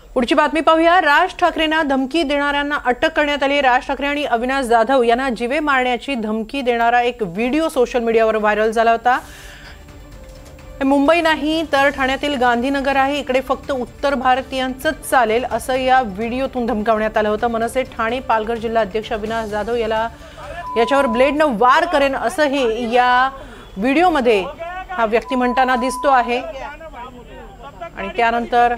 पुढची बातमी पाहूया। राज ठाकरेंना धमकी देणाऱ्यांना अटक करण्यात आली। राज ठाकरे आणि अविनाश जाधव यांना जीवे मारण्याची धमकी देणारा एक व्हिडिओ सोशल मीडियावर व्हायरल झाला होता। मुंबई नाही तर ठाण्यातील गांधीनगर आहे, इकडे फक्त उत्तर भारतीयांचंच चालेल असं या व्हिडिओतून धमकावण्यात आलं होतं। मनसे ठाणे पालघर जिल्हा अध्यक्ष अविनाश जाधव याच्यावर ब्लेडनं वार करेन असंही या व्हिडिओमध्ये हा व्यक्ती म्हणताना दिसतो आहे। आणि त्यानंतर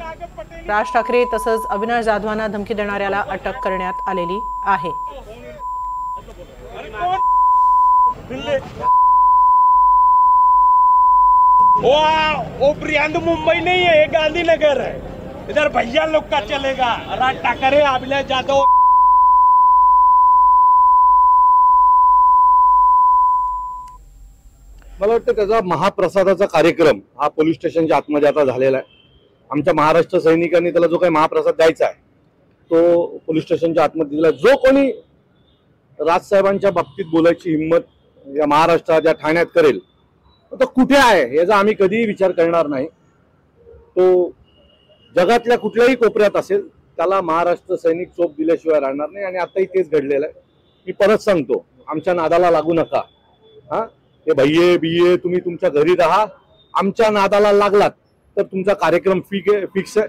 राज ठाकरे तसंच अविनाश जाधवांना धमकी देणाऱ्याला अटक करण्यात आलेली आहे। वो प्रियांद मुंबई नहीं है, गांधीनगर है। इधर भैया लोग का चलेगा। राज ठाकरे अविनाश जाधव मला वाटतं त्याचा महाप्रसादाचा कार्यक्रम हा पोलीस स्टेशनच्या आतमध्ये आता झालेला आहे। आमच्या महाराष्ट्र सैनिकांनी त्याला जो काही महाप्रसाद द्यायचा आहे तो पोलीस स्टेशनच्या आतमध्ये दिला। जो कोणी राजसाहेबांच्या बाबतीत बोलायची हिंमत या महाराष्ट्रात या ठाण्यात करेल तो कुठे आहे याचा आम्ही कधीही विचार करणार नाही। तो जगातल्या कुठल्याही कोपऱ्यात असेल त्याला महाराष्ट्र सैनिक चोप दिल्याशिवाय राहणार नाही। आणि आताही तेच घडलेलं आहे। मी परत सांगतो, आमच्या नादाला लागू नका। हे भैये बिये तुम्ही तुमच्या घरी राहा, आमच्या नादाला लागलात तर तुमचा कार्यक्रम फिक्स आहे।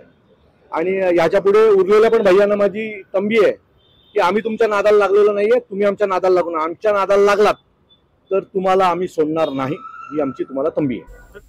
आणि याच्या पुढे उरलेल्या पण भैयांना माझी तंबी आहे की आम्ही तुमच्या नादाला लागलेलो नाहीये, तुम्ही आमच्या नादाला लागून आमच्या नादाला लागलात तर तुम्हाला आम्ही सोडणार नाही, ही आमची तुम्हाला तंबी आहे।